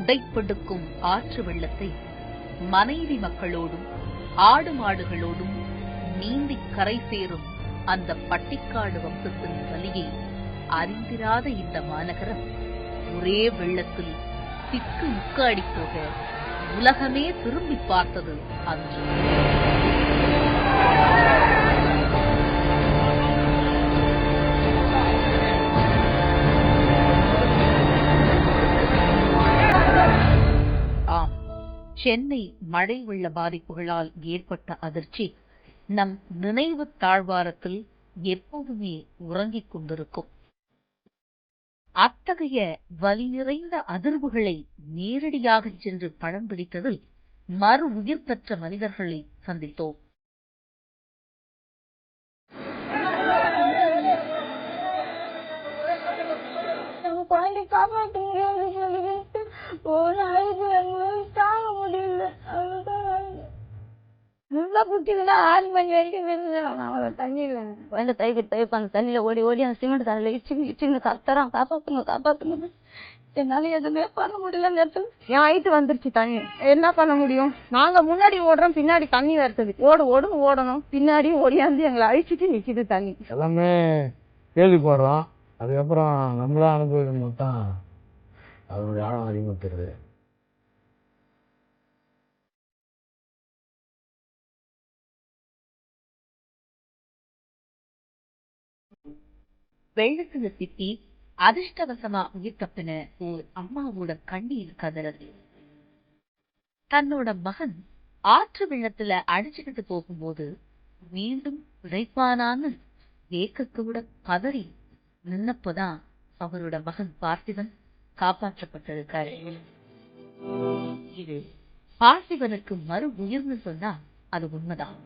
உடைப்பெடுக்கும் ஆற்று வெள்ளத்தை மனைவி மக்களோடும் ஆடு மாடுகளோடும் நீந்தி கரை சேரும் அந்த பட்டிக்காடு வம்சத்தின் வலியை அறிந்திராத இந்த மாநகரம் ஒரே வெள்ளத்தில் திக்கு முக்காடி போக உலகமே திரும்பி பார்த்தது அன்று. சென்னை மழை வெள்ள பாதிப்புகளால் ஏற்பட்ட அதிர்ச்சி நம் நினைவு தாழ்வாரத்தில் எப்போதுமே உறங்கிக் கொண்டிருக்கும். அத்தகைய வலி நிறைந்த அதிர்வுகளை நேரடியாக சென்று படம் பிடித்ததில் மறு உயிர் பெற்ற மனிதர்களை சந்தித்தோம். குட்டிகளா 6 மணி வரைக்கும் தண்ணியில குழந்தை தைப்பாங்க. தண்ணியில ஓடி ஓடி அந்த சிமெண்ட் தலையில இடிச்சு கத்துறான், காப்பாத்துங்க காப்பாத்துங்க. என்னால எதுவுமே பண்ண முடியல. அந்த இடத்துல என் ஹைட்டு வந்துருச்சு தண்ணி, என்ன பண்ண முடியும்? நாங்க முன்னாடி ஓடுறோம், பின்னாடி தண்ணி வருது. ஓடணும், பின்னாடி ஓடியாந்து எங்களை அழிச்சிட்டு நிக்குது தண்ணி. எல்லாமே கேள்வி போடுறோம், அதுக்கப்புறம் நம்மளா அனுபவிக்கும் போது தான் அதனுடைய ஆழம் அதிகமாக தெரியுது. வெள்ளத்துல சிக்கி அதிர்ஷ்டவசமா உயிர் தப்பின ஒரு அம்மாவோட கண்ணீர் கதறது. தன்னோட மகன் ஆற்று வெள்ளத்துல அடிச்சுக்கிட்டு போகும்போது மீண்டும் பிழைப்பானான்னு ஏக்கத்தோட பதறி நின்னப்போதான் அவரோட மகன் பார்த்திபன் காப்பாற்றப்பட்டிருக்காரு. இது பார்த்திபனுக்கு மறு உயிர்னு சொன்னா அது உண்மைதான்.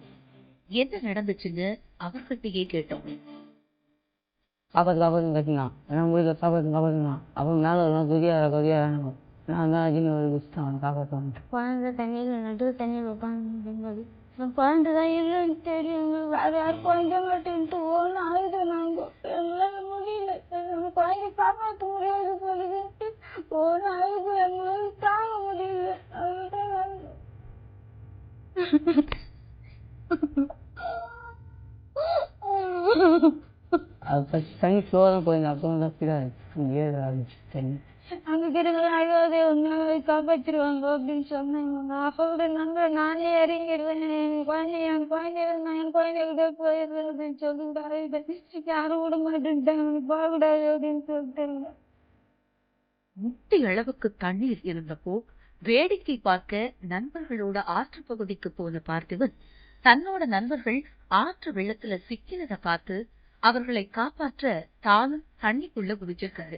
என்ன நடந்துச்சுன்னு அவர்கிட்டயே கேட்டோம். காப்பாத்து கட்டினான், அவன் மேல கொதியா நான் தான் அவன் காப்பாற்றுவான். குழந்தை தண்ணியில் நடு தண்ணியில் உட்காந்து குழந்தைதான் இல்லைன்னு தெரியும். வேற யாரும் குழந்தை மாட்டேன்ட்டு ஒன்றும் ஆகுது. நாங்கள் எங்களால் முடியல, குழந்தை காப்பாற்ற முடியாது சொல்லிட்டு ஒன்றும் ஆகுது, எங்களால் தாங்க முடியல. அது ஃபர்ஸ்ட் தண்ணி ஸ்லோதான் போயிருந்தேன், அப்புறம் தான் ஸ்பீடாக தண்ணி. அங்கே கிடையாது ஒன்றாவது காப்பாற்றிடுவாங்க அப்படின்னு சொன்னாங்க. அப்போட நண்பர் நானே இறங்கிடுவேன், என் குழந்தைகிட்ட போயிடுவேன் அப்படின்னு சொல்லிட்டு யாரும் விட மாட்டேன்ட்டாங்க, போகக்கூடாது அப்படின்னு சொல்லிட்டு. முட்டி அளவுக்கு தண்ணீர் இருந்தப்போ வேடிக்கை பார்க்க நண்பர்களோட ஆற்று பகுதிக்கு போன பார்த்திபன் தன்னோட நண்பர்கள் ஆற்று வெள்ளத்துல சிக்கினதை பார்த்து அவர்களை காப்பாற்ற தானும் தண்ணிக்குள்ள குதிச்சிருக்காரு.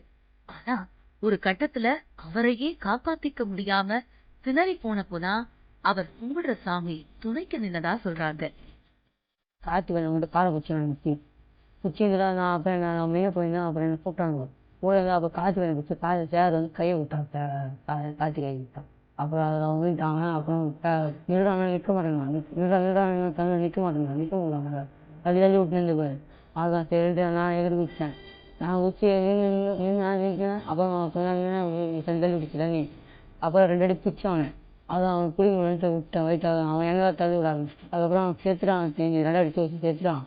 ஆனா ஒரு கட்டத்துல அவரையே காப்பாத்திக்க முடியாம திணறி போனப்போதான் அவர் கும்பிடுற சாமி துணைக்கு நின்னதா சொல்றாங்க. காத்து வேணும் காலை குச்சிங்களா, நான் அப்புறம் நான் மேலே போயிருந்தேன். அப்புறம் என்ன கூப்பிட்டாங்க போயிருந்தேன். அப்போ காற்று வேணும் குச்சி காலை சேர் வந்து கையை விட்டாங்க, காற்று கை விட்டான். அப்புறம் அதை அவங்க விட்டாங்க. அப்புறம் நிறுவனம் நிற்க மாட்டேங்க, நிற்க முடியாங்க, தள்ளி விட்டு நின்று போய் அதான் சரிட்டு நான் எதிர்த்து குடிச்சேன். நான் குச்சி நிற்கிறேன். அப்புறம் தள்ளி விடுச்சு தண்ணி. அப்புறம் 2 அடி பிடிச்சான். அதான் அவன் குடிக்க விட்டேன் வயிற்றாக. அவன் எங்கே தள்ளி விட ஆரம்பிச்சு. அதுக்கப்புறம் சேர்த்துட்டான், 2 அடி வச்சு சேர்த்துட்டான்.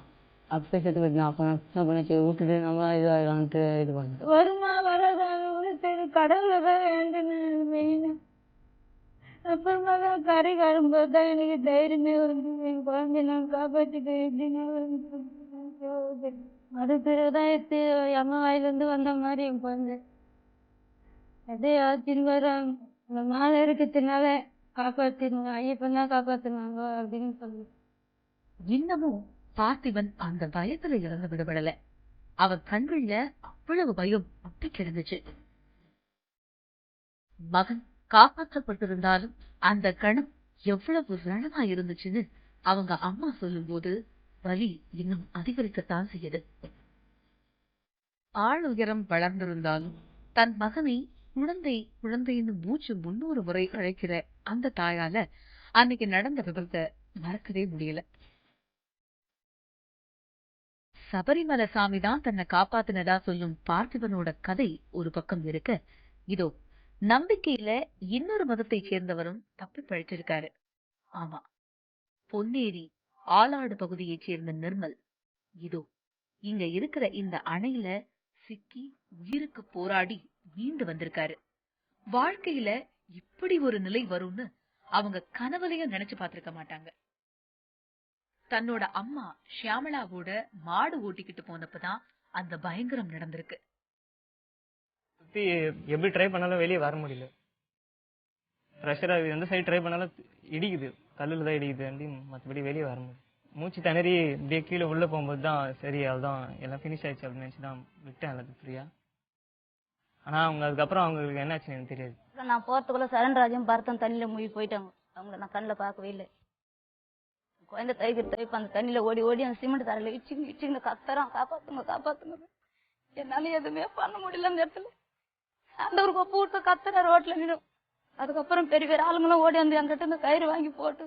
அப்போ சேர்த்து போயிட்டான். அப்போ நான் என்ன பண்ணி விட்டுட்டு நம்ம இதாகலான்ட்டு இது பண்ணிட்டேன். வருமா வராது சரி, கடவுளை தான் வேண்டுன்னு மெயின். அப்புறமா தான் கரை வரும்போது தான் எனக்கு தைரியமே வந்து என் குழந்தை நான் காப்பாற்றிட்டு எப்படின்னா அது பிறகுதான் அம்மா வாயிலிருந்து வந்த மாதிரி என் குழந்தை அதே ஆச்சின்னு வராங்க. அந்த மாலை இருக்கிறதுனால காப்பாத்திடுவாங்க, ஐயப்பன் தான் காப்பாத்துனாங்க அப்படின்னு சொல்லி. இன்னமும் பார்த்திபன் அந்த பயத்துல இறந்து விடுபடல. அவன் கண்கள்ல அவ்வளவு பயம் அப்படி கிடந்துச்சு. மகன் காப்பாற்றப்பட்டிருந்தாலும் அந்த கணம் எவ்வளவு ரணமா இருந்துச்சுன்னு அவங்க அம்மா சொல்லும் போது வலி இன்னும் அதிகரிக்கத்தான் செய்யுது. ஆள் உயரம் வளர்ந்திருந்தாலும் தன் மகனை குழந்தைன்னு மூச்சு 300 முறை அழைக்கிற அந்த தாயால அன்னைக்கு நடந்த விபத்தை மறக்கவே முடியல. சபரிமலை சாமிதான் தன்னை காப்பாத்தினதா சொல்லும் பார்த்திபனோட கதை ஒரு பக்கம் இருக்க, இதோ நம்பிக்கையில இன்னொரு மதத்தை சேர்ந்தவரும் தப்பி பழிச்சிருக்காரு. ஆமா, பொன்னேரி ஆலாடு பகுதியைச் சேர்ந்த நிர்மல் இதோ இங்க இருக்கிற இந்த அணையில சிக்கி உயிருக்கு போராடி மீண்டு வந்திருக்காரு. வாழ்க்கையில இப்படி ஒரு நிலை வரும்னு அவங்க கனவுலையும் நினைச்சு பார்த்திருக்க மாட்டாங்க. தன்னோட அம்மா ஷியாமளாவோட மாடு ஓட்டிக்கிட்டு போனப்பதான் அந்த பயங்கரம் நடந்திருக்கு. எப்படி ட்ரை பண்ணாலும் வெளியே வர முடியல. ப்ரெஷரா எந்த சைடு ட்ரை பண்ணாலும் இடிக்குது, கல்லுல தான் இடிக்குது, மற்றபடி வெளியே வர முடியும். மூச்சு திணறி இப்படியே கீழே உள்ள போகும்போது தான் சரி அதுதான் எல்லாம் ஃபினிஷ் ஆயிடுச்சு அப்படின்னு நினைச்சுதான் விட்டேன் எல்லாத்துக்கும் ஃப்ரீயா. ஆனா அவங்க அதுக்கப்புறம் அவங்களுக்கு என்ன ஆச்சுன்னு எனக்கு தெரியாது. நான் போறதுக்குள்ள சரண்ராஜும் பரதம் தண்ணியில மூழ்கி போயிட்டாங்க. அவங்கள நான் கண்ணில் பார்க்கவே இல்லை. குழந்தை தைப்பு அந்த தண்ணியில ஓடி ஓடி அந்த சிமெண்ட் தரையில இச்சிங்க கத்துறோம், காப்பாத்துங்க காப்பாத்துங்க. என்னால எதுவுமே பண்ண முடியல அந்த இடத்துல. அந்த ஒரு கொப்பு விட்டு கத்துற ரோட்ல நின்று. அதுக்கப்புறம் பெரிய பெரிய ஆளுங்களும் ஓடி வந்து என்கிட்ட இந்த கயிறு வாங்கி போட்டு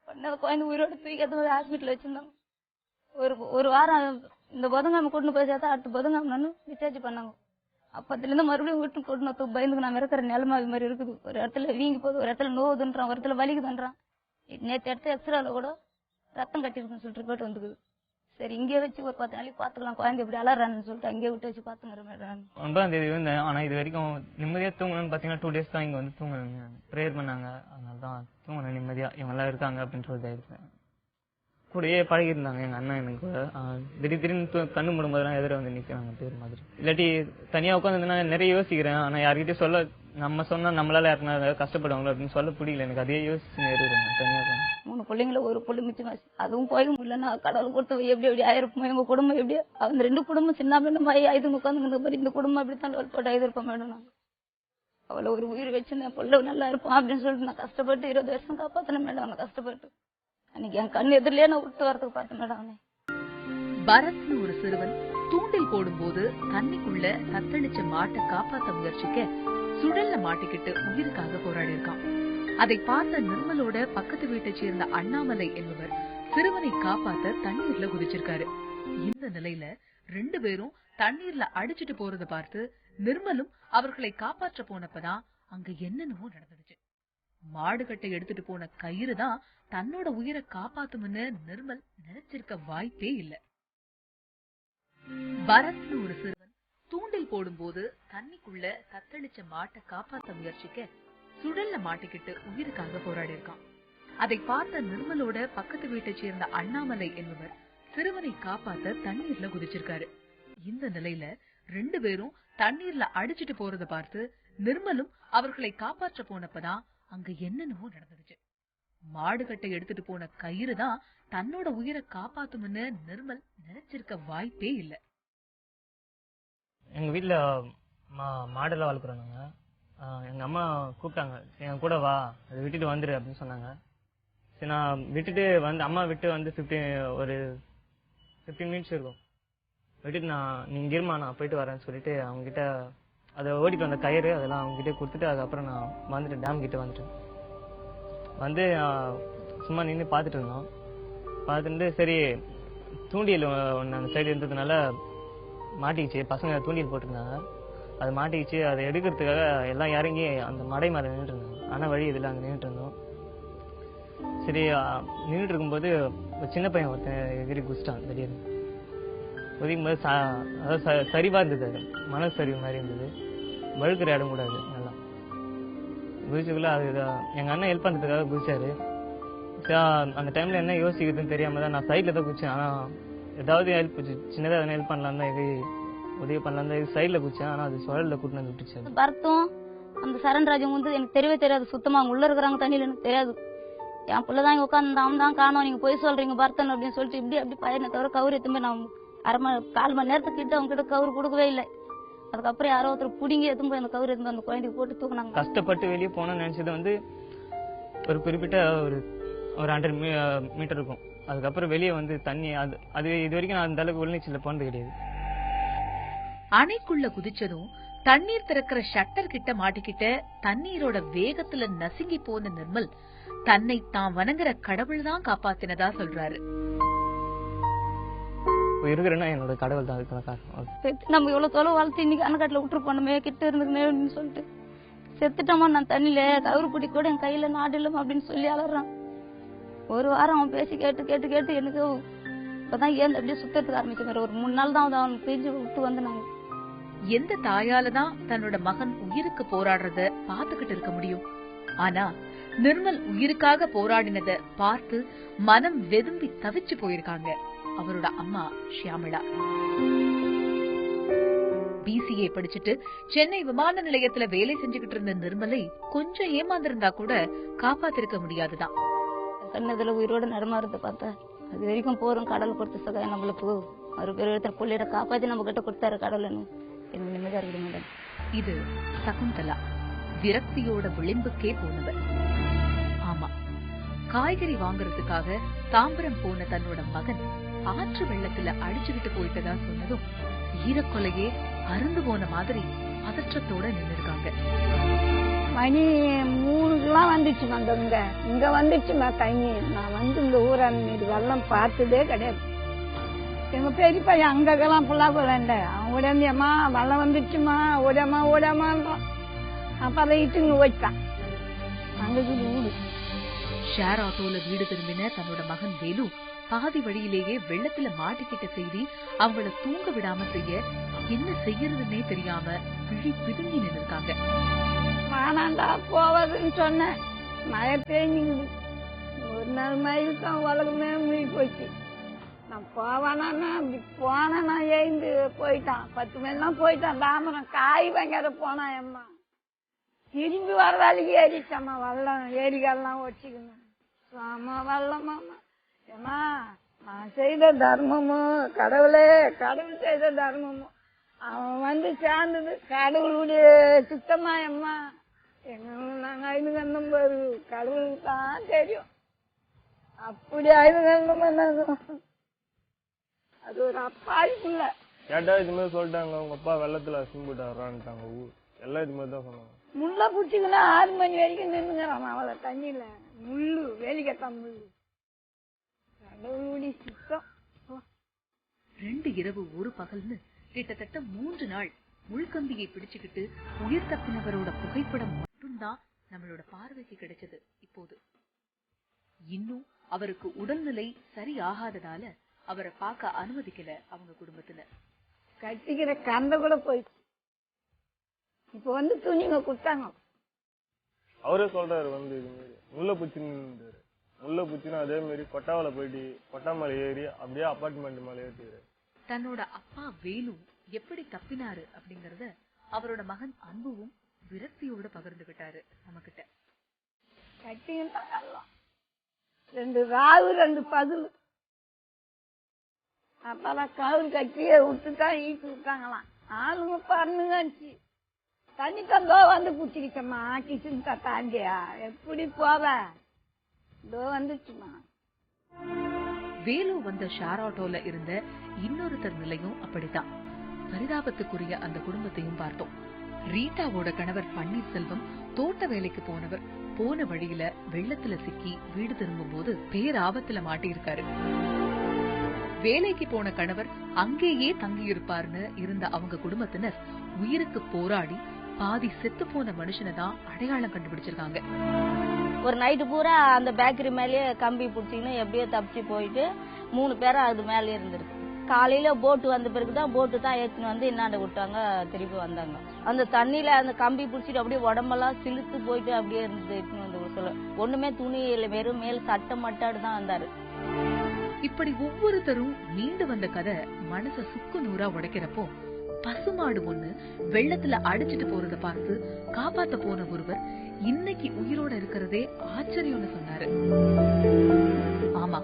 குழந்தை உயிரோடு தூக்கி எடுத்து ஹாஸ்பிட்டல் வச்சிருந்தாங்க. ஒரு வாரம் இந்த புதன்கிழமை கூட்டின்னு போய் சேர்த்தா அடுத்த புதன்கிழமை டிஸ்சார்ஜ் பண்ணாங்க. அப்பத்துல இருந்து மறுபடியும் வீட்டுக்கு கூட்டினத்துக்கு பயந்துக்கு நான் இருக்கிற நிலைமை அது மாதிரி இருக்குது. ஒரு இடத்துல வீங்கி போகுது, ஒரு இடத்துல நோவுதுன்றான், ஒரு இடத்துல வலிக்குதுன்றான். நேற்று எடுத்து எக்ஸ்ட்ரால கூட ரத்தம் கட்டிருக்குன்னு சொல்லிட்டு போயிட்டு வந்துக்குது. சரி இங்கே வச்சு ஒரு 10 நாளைக்கு பாத்துக்கலாம், குழந்தை இப்படி அலறான்னு சொல்லிட்டு அங்கேயே விட்டு வச்சு பாத்துங்கிற மேடம். 9ஆம் தேதி வந்தேன். ஆனா இது வரைக்கும் நிம்மதியா தூங்கணும்னு பாத்தீங்கன்னா 2 days தான் இங்க வந்து தூங்குறாங்க. ப்ரேயர் பண்ணாங்க, அதனாலதான் தூங்கினேன் நிம்மதியா. இவங்க எல்லாம் இருக்காங்க அப்படின்ற ஒரு தைரியம். கூடயே பழகி இருந்தாங்க எங்க அண்ணன் எனக்கு கூட. திடீர்னு கண்ணு மூடும்போதெல்லாம் எதிர வந்து நிக்கிறாங்க பேர் மாதிரி. இல்லாட்டி தனியா உட்காந்துன்னா நிறைய யோசிக்கிறேன். ஆனா யார்கிட்ட சொல்ல, நம்ம சொன்னா நம்மளால யாருன்னா கஷ்டப்படுவாங்களோ அப்படின்னு சொல்ல புரியல எனக்கு. அதே யோசிச்சு இருக்கிறேன் தனியா. 3 பிள்ளைங்கள ஒரு பிள்ளை மிச்சமாச்சு. அதுவும் போய் முடியலன்னா கடவுள் கொடுத்து எப்படி எப்படி ஆயிருப்போம். எங்க குடும்பம் எப்படி அந்த 2 குடும்பம் சின்ன பிள்ளை ஆயுதம் உட்காந்து மாதிரி இந்த குடும்பம் அப்படித்தான் போட்டு ஆயுதம் மேடம். நாங்க அவ்வளவு ஒரு உயிர் வச்சு என் பிள்ளை நல்லா இருப்போம் அப்படின்னு சொல்லிட்டு நான் கஷ்டப்பட்டு 20 வருஷம் காப்பாத்தினேன் மேடம். அவனை கஷ்டப்பட்டு அன்னைக்கு என் கண் எதிரிலே நான் விட்டு வரதுக்கு பார்த்தேன் மேடம். பரத்னு ஒரு சிறுவன் தூண்டில் போடும்போது தண்ணிக்குள்ள தத்தளிச்ச மாட்டை காப்பாத்த முயற்சிக்க சுழல்ல மாட்டிக்கிட்டு உயிருக்காக போராடி இருக்கான். அதை பார்த்த நிர்மலோட பக்கத்து வீட்டை சேர்ந்த அண்ணாமலை என்பவர் சிறுவனை காப்பாத்த தண்ணீர்ல குதிச்சிருக்காரு. இந்த நிலையில 2 பேரும் தண்ணீர்ல அடிச்சிட்டு போறத பார்த்து நிர்மலும் அவர்களை காப்பாற்ற போனப்பதான் அங்க என்னென்னவோ நடந்துடுச்சு. மாடுகட்டை எடுத்துட்டு போன கயிறு தான் தன்னோட உயிரை காப்பாத்தும்னு நிர்மல் நினைச்சிருக்க வாய்ப்பே இல்ல. பரத்னு ஒரு சிறுவன் தூண்டில் போடும்போது தண்ணிக்குள்ள தத்தளிச்ச மாட்டை காப்பாத்த முயற்சிக்க சுழல்ல மாட்டிக்கிட்டு உயிருக்காக போராடி இருக்கான். அதை பார்த்த நிர்மலோட பக்கத்து வீட்டை சேர்ந்த அண்ணாமலை என்பவர் சிறுவனை காப்பாத்த தண்ணீர்ல குதிச்சிருக்காரு. இந்த நிலையில 2 பேரும் தண்ணீர்ல அடிச்சிட்டு போறத பார்த்து நிர்மலும் அவர்களை காப்பாற்ற போனப்பதான் அங்க என்னென்னவோ நடந்துடுச்சு. மாடுகட்டை எடுத்துட்டு போன கயிறு தான் தன்னோட உயிரை காப்பாத்தும்னு நிர்மல் நினைச்சிருக்க வாய்ப்பே இல்ல. எங்க வீட்டுல மாடெல்லாம் வளர்க்குறாங்க. எங்க அம்மா கூப்பிட்டாங்க, என் கூட வா, அதை விட்டுட்டு வந்துரு அப்படின்னு சொன்னாங்க. சரி நான் விட்டுட்டு வந்து அம்மா விட்டு வந்து 15 மினிட்ஸ் இருக்கும். விட்டுட்டு நீங்க இருமா நான் போயிட்டு வரேன்னு சொல்லிட்டு அவங்க கிட்ட அதை ஓடிட்டு வந்த கயிறு அதெல்லாம் அவங்க கிட்ட கொடுத்துட்டு அதுக்கப்புறம் நான் வந்துட்டேன். டேம் கிட்ட வந்துட்டேன். வந்து சும்மா நின்று பார்த்துட்டு இருந்தோம். பார்த்துட்டு சரி தூண்டியல் ஒன்று அந்த சைடு இருந்ததுனால மாட்டிக்கிச்சு. பசங்க தூண்டியல் போட்டிருந்தாங்க, அது மாட்டிக்கிச்சு. அதை எடுக்கிறதுக்காக எல்லாம் இறங்கி அந்த மடை மேலே நின்றுட்டு இருந்தாங்க. ஆனால் வழி இதில் அங்கே நின்றுட்டு இருந்தோம். சரி நின்றுட்டு இருக்கும்போது ஒரு சின்ன பையன் ஒருத்தன் எகிரி குதிச்சிட்டான். திடீர்னு குதிக்கும் போது அதாவது சரிவாக இருந்தது, மணல் சரிவு மாதிரி இருந்தது. வழுக்கிற இடம் கூடாது. நல்லா குதிச்சுக்குள்ள அது எங்கள் அண்ணன் ஹெல்ப் பண்ணுறதுக்காக குதிச்சாரு. அந்த டைமில் என்ன யோசிக்கிறதுன்னு தெரியாமல் தான் நான் சைடில் தான் குதிச்சேன். ஆனால் ஏதாவது ஹெல்ப் சின்னதாக எதனா ஹெல்ப் பண்ணலாம் தான், எது உதவி பண்ணலாம் தான் சைடில் குதிச்சேன். ஆனால் அது சுழலில் கூட்டு வந்து விட்டுச்சு. பரத்தும் அந்த சரண்ராஜும் வந்து எனக்கு தெரியவே தெரியாது. சுத்தமா அவங்க உள்ள இருக்கிறாங்க தண்ணியில் எனக்கு தெரியாது. என் பிள்ளைதான் இங்க உட்காந்து அவன் தான் காணோம், நீங்க போய் சொல்றீங்க பரத்தன் அப்படின்னு சொல்லிட்டு இப்படி பையனை தவிர கவுரு எத்துமே நான் 1/4 மணி நேரத்துக்கிட்ட அவங்க கிட்ட கவுரு கொடுக்கவே இல்லை. அதுக்கப்புறம் யாரோ ஒருத்தர் புடிங்கி எதுவும் போய் அந்த கவுரு எடுத்து அந்த குழந்தைக்கு போட்டு தூக்குனாங்க. கஷ்டப்பட்டு வெளியே போனோம்னு நினைச்சது வந்து ஒரு குறிப்பிட்ட ஒரு 100 மீட்டர் இருக்கும். அதுக்கப்புறம் வெளியே வந்து தண்ணி அது இது வரைக்கும் நான் அந்த அளவுக்கு உள்நீச்சல போனது கிடையாது. அணைக்குள்ள குதிச்சதும் தண்ணீர் திறக்கிற ஷட்டர் கிட்ட மாட்டிக்கிட்ட தண்ணீரோட வேகத்துல நசுங்கி போன நிர்மல் தன்னை தான் வணங்குற கடவுள் தான் காப்பாத்தினதா சொல்றாரு. இருக்கிறேன்னா என்னோட கடவுள் தான் அதுக்கான காரணம். நம்ம இவ்வளவு தொலை வளர்த்து இன்னைக்கு அணைக்காட்டுல விட்டுரு போனோமே கிட்ட இருந்துக்குமே அப்படின்னு சொல்லிட்டு செத்துட்டோமா நான் தண்ணியில கவுரு பிடி கூட என் கையில நாடு இல்லமா அப்படின்னு சொல்லி அலறான். ஒரு வாரம் அவன் பேசி கேட்டு கேட்டு கேட்டு எனக்கு இப்பதான் ஏன் அப்படியே சுத்தத்துக்கு ஆரம்பிச்சு ஒரு 3 நாள் தான் அவன் பிரிஞ்சு விட்டு வந்து நாங்க. எந்த தாயாலதான் தன்னோட மகன் உயிருக்கு போராடுறத பாத்துக்கிட்டு இருக்க முடியும்? ஆனா நிர்மல் உயிருக்காக போராடினத பார்த்து மனம் வெதும்பி தவிச்சு போயிருக்காங்க அவரோட அம்மா ஷியாமளா. BCA படிச்சுட்டு சென்னை விமான நிலையத்துல வேலை செஞ்சுக்கிட்டு இருந்த நிர்மலை கொஞ்சம் ஏமாந்திருந்தா கூட காப்பாத்திருக்க முடியாதுதான். கண்ணதுல உயிரோட நடமாறத பார்த்தா அது வரைக்கும் போறோம். கடவுள் கொடுத்த சகாயம் நம்மளுக்கு ஒரு பெரிய இடத்துல பிள்ளையோட காப்பாத்தி நம்ம கிட்ட கொடுத்தாரு கடவுள்னு எனக்கு நிம்மதியா இருக்க மாட்டேன். இது சகுந்தலா, விரக்தியோட விளிம்புக்கே போனவர். ஆமா, காய்கறி வாங்குறதுக்காக தாம்பரம் போன தன்னோட மகன் ஆற்று வெள்ளத்துல அடிச்சுக்கிட்டு போயிட்டதா சொன்னதும் ஈரக்கொலையே அருந்து போன மாதிரி பதற்றத்தோட நின்னுருக்காங்க. மணி 3க்குலாம் வந்துச்சு வந்தவங்க. இங்க வந்துச்சுமா தண்ணி. நான் வந்து இந்த ஊரான் வெள்ளம் பார்த்ததே கிடையாது. எங்க பெரிய பையன் அங்கெல்லாம் ஃபுல்லா போலண்ட அவன் உடனேம்மா வெள்ளம் வந்துச்சுமா ஓடாமா ஓடாமான்றான். அப்ப இட்டுங்க வச்சான் அங்க ஊடு. ஷேர் ஆட்டோல வீடு திரும்பின தன்னோட மகன் வேலு பாதி வழியிலேயே வெள்ளத்துல மாட்டிக்கிட்ட செய்தி அவங்கள தூங்க விடாம செய்ய என்ன செய்யறதுன்னே தெரியாம விழி பிதுங்கி நின்னுருக்காங்க. வானாண்டா போவதுன்னு சொன்னேன். மழை பெய்ஞ்சுங்குது. ஒரு நாள் மயிலுக்கும் உலகமே மூழ்கி போச்சு. நான் போவானா அப்படி போனா நான் எழுந்து போயிட்டான். 10 மணிலாம் போயிட்டான். தாமரம் காய் வாங்காத போனா அம்மா திரும்பி வர வேலைக்கு ஏறிச்சம்மா. வெள்ளம் ஏரிகள்லாம் வச்சுக்கணும். ஆமா வெள்ளமாம்மா. ஏமா நான் செய்த தர்மமும் கடவுளே கடவுள் செய்த தர்மமும் அவன் வந்து சேர்ந்தது கடவுளுடைய சுத்தமா அம்மா. எங்க நாங்க 5 கண்ணும் பாரு கடவுளுக்கு தான் தெரியும். அப்படி 5 கண்ணும் அது ஒரு அப்பாடிக்குள்ள கேட்டா இது மாதிரி சொல்லிட்டாங்க. உங்க அப்பா வெள்ளத்துல அசிம்பிட்டு வர்றான்ட்டாங்க. எல்லாம் இது மாதிரி தான் சொன்னாங்க. முள்ள புடிச்சிங்கன்னா 6 மணி வரைக்கும் நின்னுங்கிறான் அவளை தண்ணியில. முள்ளு வேலிக்கத்தான் முள்ளு. கடவுளுடைய சுத்தம். 2 இரவு 1 பகல்னு கிட்டத்தட்ட 3 நாள் முள்கம்பியை பிடிச்சுக்கிட்டு உயிர் தப்பினவரோட புகைப்படம் மட்டும்தான் நம்மளோட பார்வைக்கு கிடைச்சது. இப்போது இன்னும் அவருக்கு உடல்நிலை சரி ஆகாததால அவரை பார்க்க அனுமதிக்கல அவங்க குடும்பத்தினர். கட்டிக்கிற கந்த கூட போயிடுச்சு. இப்ப வந்து துணிங்க கொடுத்தாங்க. அவரே சொல்றாரு வந்து இது மாதிரி முல்லை பூச்சின்னு அதே மாதிரி கொட்டாவில போயிட்டு கொட்டாமலை ஏறி அப்படியே அபார்ட்மெண்ட் மேலே ஏற்றிடுறாரு. தன்னோட அப்பா வேலு எப்படி தப்பினாரு அப்படிங்கறத அவரோட மகன் அன்புவும் விரக்தியோட பகிர்ந்துகிட்டாரு நம்ம கிட்ட. கட்டிங்க 2 ராவு 2 பகல். அப்பெல்லாம் கவுரு கட்டியே விட்டுதான் ஈட்டு விட்டாங்களாம். ஆளுங்க பறந்துச்சு. தண்ணி தந்தோ வந்து பிடிச்சிக்கிச்சம்மா. கிச்சன் தாண்டியா எப்படி போவ இதோ வந்துச்சுமா. வேலு வந்த ஷேர் ஆட்டோல இருந்த இன்னொருத்தர் நிலையும் அப்படித்தான். பரிதாபத்துக்குரிய அந்த குடும்பத்தையும் பார்த்தோம். ரீட்டாவோட கணவர் பன்னீர்செல்வம் தோட்ட வேலைக்கு போனவர். போன வழியில வெள்ளத்துல சிக்கி வீடு திரும்பும் போது பேராபத்துல மாட்டியிருக்காரு. வேலைக்கு போன கணவர் அங்கேயே தங்கியிருப்பார்னு இருந்த அவங்க குடும்பத்தினர் உயிருக்கு போராடி பாதி செத்து போன மனுஷனை தான் அடையாளம் கண்டுபிடிச்சிருக்காங்க. ஒரு நைட்டு பூரா அந்த பேக்கரி மேலேயே கம்பி பிடிச்சிக்கின்னு எப்படியோ தப்பிச்சு போயிட்டு 3 பேரும் அது மேலே இருந்திருக்கு. காலையில போட்டு வந்த பிறகுதான் போட்டு தான் ஏற்றின்னு வந்து இன்னாண்ட விட்டாங்க. திருப்பி வந்தாங்க. அந்த தண்ணியில அந்த கம்பி பிடிச்சிட்டு அப்படியே உடம்பெல்லாம் சிலுத்து போயிட்டு அப்படியே இருந்து வந்து சொல்ல ஒண்ணுமே துணி இல்லை, வெறும் மேல் சட்டை மட்டாடு தான் வந்தாரு. இப்படி ஒவ்வொருத்தரும் மீண்டு வந்த கதை மனச சுக்கு நூறா உடைக்கிறப்போ பசுமாடு ஒண்ணு வெள்ளத்துல அடிச்சிட்டு போறத பார்த்து காப்பாத்த போன ஒருவர் இன்னைக்கு உயிரோட இருக்கிறதே ஆச்சரியம்னு சொன்னாரு. ஆமா,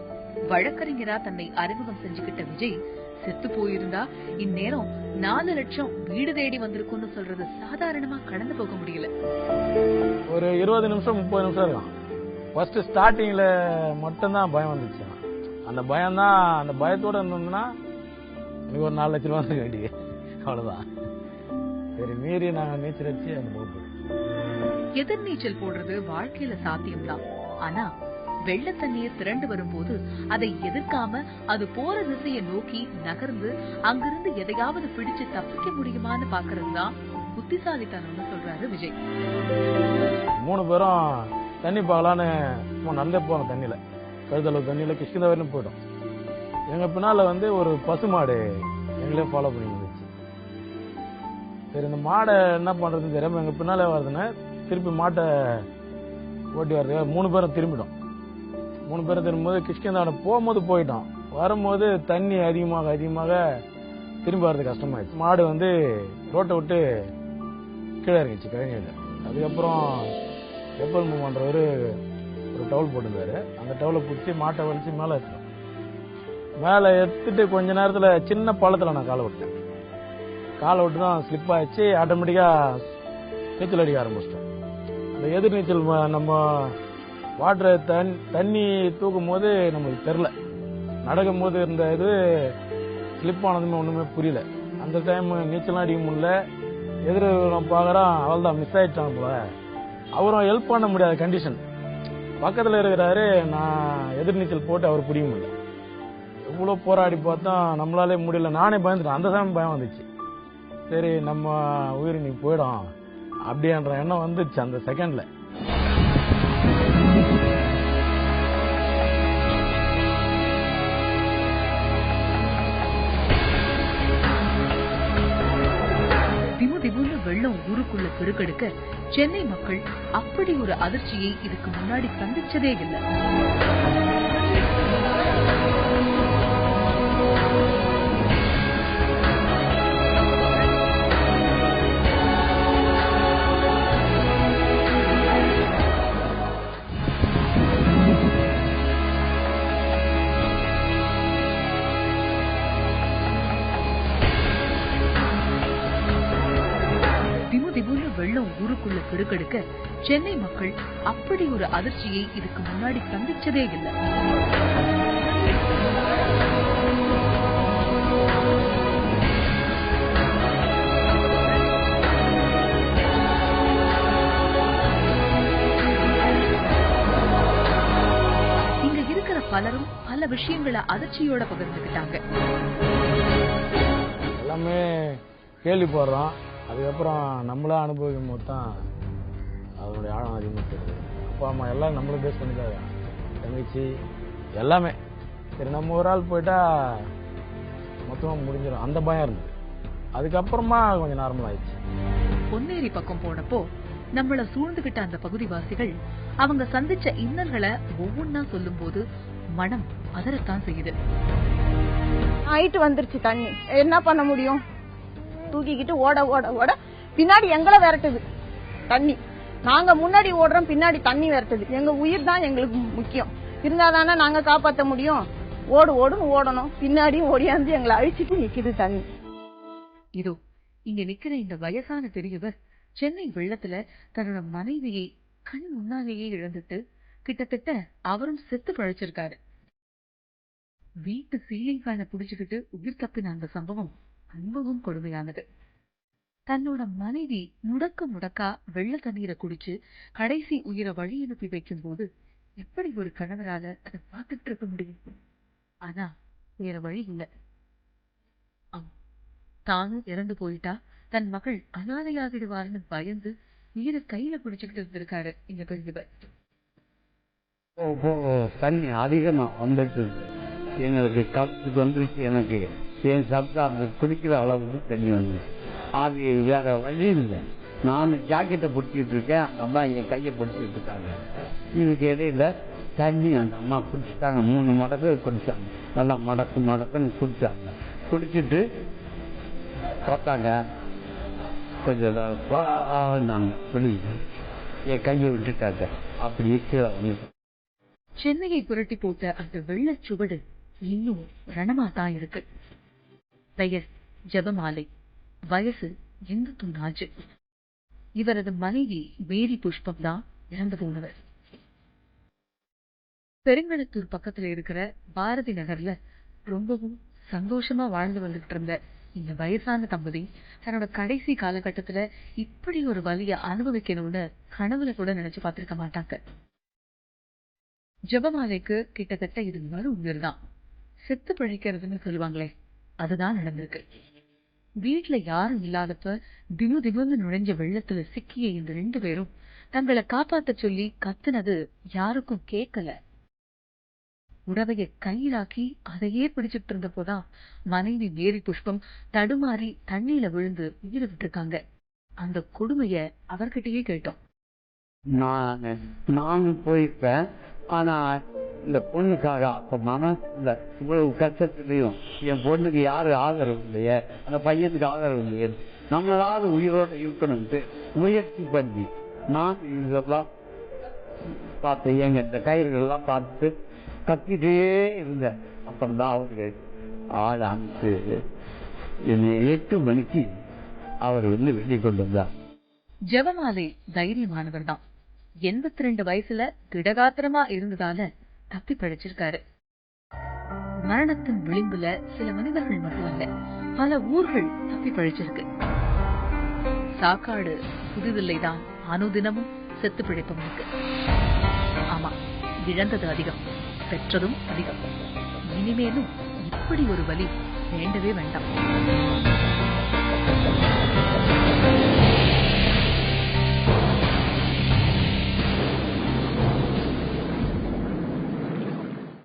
வழக்கறிஞரா தன்னை அறிமுகம் செஞ்சுக்கிட்ட விஜய் செத்து போயிருந்தா இந்நேரம் 4 லட்சம் வீடு தேடி வந்திருக்கும்னு சொல்றது சாதாரணமா கடந்து போக முடியல. ஒரு 20 நிமிஷம் 30 நிமிஷம் இருக்கலாம். ஃபர்ஸ்ட் ஸ்டார்டிங்ல மட்டும்தான் பயம் வந்துச்சு. அந்த பயம் தான், அந்த பயத்தோட இருந்தோம்னா எனக்கு ஒரு 4 லட்சம் ரூபா வந்து வேண்டிய அவ்வளவுதான். சரி மீறி நாங்க நீச்சல் அடிச்சு அந்த போட்டு. எதிர்நீச்சல் போடுறது வாழ்க்கையில சாத்தியம்தான். ஆனா வெள்ள தண்ணீர் திரண்டு வரும்போது அதை எதிர்க்காம அது போற திசையை நோக்கி நகர்ந்து அங்கிருந்து எதையாவது பிடிச்சு தப்பிக்க முடியுமான்னு பாக்குறதுதான் புத்திசாலித்தனம்னு சொல்றாரு விஜய். 3 பேரும் தண்ணி பார்க்கலான்னு நடந்தே போனோம். தண்ணியில கழுதளவு தண்ணியில கிருஷ்ணகிரி வரையும் போயிட்டோம். எங்க பின்னால ஒரு பசுமாடு எங்களே ஃபாலோ பண்ணி வந்துச்சு. சரி, இந்த மாடை என்ன பண்றதுன்னு தெரியாம எங்க பின்னாலே வருதுன்னு திருப்பி மாட்டை ஓட்டி வர்றது 3 பேரும் திரும்பிட்டோம். 3 பேரும் திரும்பும்போது கிருஷ்ணகிரி போகும்போது போயிட்டோம். வரும்போது தண்ணி அதிகமாக திரும்பி வர்றது கஷ்டமாயிடுச்சு. மாடு ரோட்டை விட்டு கீழே இறங்கிச்சு கழிஞர். அதுக்கப்புறம் எப்பல் மூவ் பண்றவரு ஒரு டவுல் போட்டிருந்தாரு. அந்த டவுலை பிடிச்சி மாட்டை வலிச்சு மேலே எடுத்துட்டோம். மேலே எடுத்துட்டு கொஞ்ச நேரத்துல சின்ன பள்ளத்துல நான் காலை விட்டேன். காலை விட்டு தான் ஸ்லிப் ஆயிடுச்சு. ஆட்டோமேட்டிக்கா நீச்சல் அடிக்க ஆரம்பிச்சிட்டோம். அந்த எதிர் நீச்சல் நம்ம வாட்டர் தண்ணி தூக்கும் போது நம்மளுக்கு தெரில, நடக்கும் போது இருந்த இது ஸ்லிப் ஆனதுமே ஒண்ணுமே புரியல. அந்த டைம் நீச்சலாம் அடிக்க முடியல. எதிர நான் பாக்குறோம், அவள் தான் மிஸ் ஆயிட்டான் போல. அவரும் ஹெல்ப் பண்ண முடியாத கண்டிஷன். பக்கத்துல இருக்கிறாரு, நான் எதிர் நீச்சல் போட்டு அவர் பிடிக்க முடியல. எவ்வளவு போராடி பார்த்தோம், நம்மளாலே முடியல. நானே பயந்துட்டேன். அந்த சமயம் பயம் வந்துச்சு. சரி, நம்ம உயிர் நீ போயிடும் அப்படின்ற எண்ணம் வந்துச்சு அந்த செகண்ட்ல. திமுதிமுன்னு வெள்ளம் ஊருக்குள்ள பெருக்கெடுக்க சென்னை மக்கள் அப்படி ஒரு அதிர்ச்சியை இதுக்கு முன்னாடி சந்திச்சதே இல்லை. வெள்ளம் ஊருக்குள்ள பெருக்கெடுக்க சென்னை மக்கள் அப்படி ஒரு அதிர்ச்சியை இதுக்கு முன்னாடி சந்திச்சதே இல்லை. இங்க இருக்கிற பலரும் பல விஷயங்களை அதிர்ச்சியோட பகிர்ந்துக்கிட்டாங்க. எல்லாமே கேள்விப்படுறோம். அதுக்கப்புறம் நம்மளா அனுபவிக்கும் போது தான் அதனுடைய ஆழம் அதிகமாக தெரியுது. அப்பா அம்மா எல்லாம் நம்மளும் பேஸ் பண்ணிதான், தங்கச்சி எல்லாமே. சரி, நம்ம ஒரு ஆள் போயிட்டா மொத்தமாக முடிஞ்சிடும், அந்த பயம் இருந்தது. அதுக்கப்புறமா கொஞ்சம் நார்மல் ஆயிடுச்சு. பொன்னேரி பக்கம் போனப்போ நம்மள சூழ்ந்துகிட்ட அந்த பகுதிவாசிகள் அவங்க சந்திச்ச இன்னல்களை ஒவ்வொன்னா சொல்லும் போது மனம் அதரத்தான் செய்யுது. ஆயிட்டு வந்துருச்சு தண்ணி, என்ன பண்ண முடியும்? தூக்கிக்கிட்டு ஓட ஓட ஓட பின்னாடி எங்களை விரட்டுது தண்ணி. நாங்க முன்னாடி ஓடுறோம், பின்னாடி தண்ணி விரட்டுது. எங்க உயிர் தான் எங்களுக்கு முக்கியம். இருந்தாதானே நாங்க காப்பாற்ற முடியும். ஓடு ஓடுன்னு ஓடணும், பின்னாடியும் ஓடியாந்து எங்களை அழிச்சிட்டு நிக்குது தண்ணி. இதோ இங்க நிக்கிற இந்த வயசான பெரியவர் சென்னை வெள்ளத்துல தன்னோட மனைவியை கண் முன்னாலேயே இழந்துட்டு கிட்டத்தட்ட அவரும் செத்து பழைச்சிருக்காரு. வீட்டு சீலிங் ஃபேனை புடிச்சுக்கிட்டு உயிர் தப்பின அந்த சம்பவம் அன்பவும் கொடுமையானது. தன்னோட மனைவி முடக்கா வெள்ள தண்ணீரை குடிச்சு கடைசி உயிரை வழி அனுப்பி வைக்கும் போது எப்படி ஒரு கணவரால அதை பார்த்துட்டு இருக்க முடியும்? ஆனா வேற வழி இல்ல. தானும் இறந்து போயிட்டா தன் மகள் அனாதையாகிடுவார்னு பயந்து உயிரை கையில பிடிச்சுக்கிட்டு இருந்திருக்காரு இந்த பெரியவர். தண்ணி அதிகமா வந்துட்டு எங்களுக்கு கலத்துக்கு வந்துருச்சு. எனக்கு என் சப்தம் குடிக்கிற அளவுக்கு தண்ணி வந்துச்சு. அது வேற வழி இல்லை. நான் ஜாக்கெட்டை பிடிச்சிட்டு இருக்கேன், அந்த அம்மா என் கையை பிடிச்சிட்டு இருக்காங்க. இதுக்கு இடையில தண்ணி அந்த அம்மா குடிச்சிட்டாங்க. 3 மடக்கு குடிச்சாங்க. நல்லா மடக்குன்னு குடிச்சாங்க. குடிச்சிட்டு பார்த்தாங்க, கொஞ்சம் நாங்க வெளியே என் கையை விட்டுட்டாங்க. அப்படி கீழே சென்னையை புரட்டி போட்ட அந்த வெள்ளச் சுவடு இன்னும் ரணமா தான் இருக்கு. பெயர் ஜெபமாலை, வயசு 81. இவரது மனைவி மேரி புஷ்பம் தான் இறந்து போனவர். பெருங்களத்தூர் பக்கத்துல இருக்கிற பாரதி நகர்ல ரொம்பவும் சந்தோஷமா வாழ்ந்து வந்துட்டு இருந்த இந்த வயசான தம்பதி தன்னோட கடைசி காலகட்டத்துல இப்படி ஒரு வலிய அனுபவிக்கணும்னு கனவுல கூட நினைச்சு பார்த்திருக்க மாட்டாங்க. ஜெபமாலைக்கு கிட்டத்தட்ட இது மறு உயிர் தான். செத்து பிழைக்கிறதுன்னு சொல்லுவாங்களே, அதுதான் நடந்திருக்கு. வீட்டுல யாரும் இல்லாதப்ப திமுன்னு நுழைஞ்ச வெள்ளத்துல சிக்கிய இந்த 2 பேரும் தங்களை காப்பாத்த சொல்லி கத்துனது யாருக்கும் கேட்கல. உடவைய கையிலாக்கி அதையே பிடிச்சிட்டு இருந்தப்போதான் மனைவி மேரி புஷ்பம் தடுமாறி தண்ணியில விழுந்து உயிரை விட்டுருக்காங்க. அந்த கொடுமைய அவர்கிட்டயே கேட்டோம். நானும் போயிருப்பேன். ஆனா இந்த பொண்ணுக்காக அப்ப மனசுல இவ்வளவு கஷ்டத்துலயும் என் பொண்ணுக்கு யாரு ஆதரவு இல்லையே, அந்த பையனுக்கு ஆதரவு இல்லையே, நம்மளாவது உயிரோட இருக்கணும்ட்டு முயற்சி பண்ணி நான் இதெல்லாம் பார்த்தேன். எங்க இந்த கயிறுகள் எல்லாம் பார்த்துட்டு கத்திட்டே இருந்தேன். அப்புறம்தான் அவருக்கு ஆள் அனுப்பிச்சு என்னை 8 மணிக்கு அவர் வெளியே கொண்டு வந்தார். ஜெபமாலை தைரியமானவர் தான். 82 வயசுல திடகாத்திரமா இருந்ததால தப்பி பிழைச்சிருக்காரு. மரணத்தின் விளிம்புல சில மனிதர்கள் மட்டுமல்ல, பல ஊர்கள் தப்பி பிழைச்சிருக்கு. சாக்காடு புதிதில்லைதான், அனுதினமும் செத்து பிழைப்பவனுக்கு. ஆமா, இழந்தது அதிகம், பெற்றதும் அதிகம். இனிமேலும் இப்படி ஒரு வலி வேண்டவே வேண்டாம்.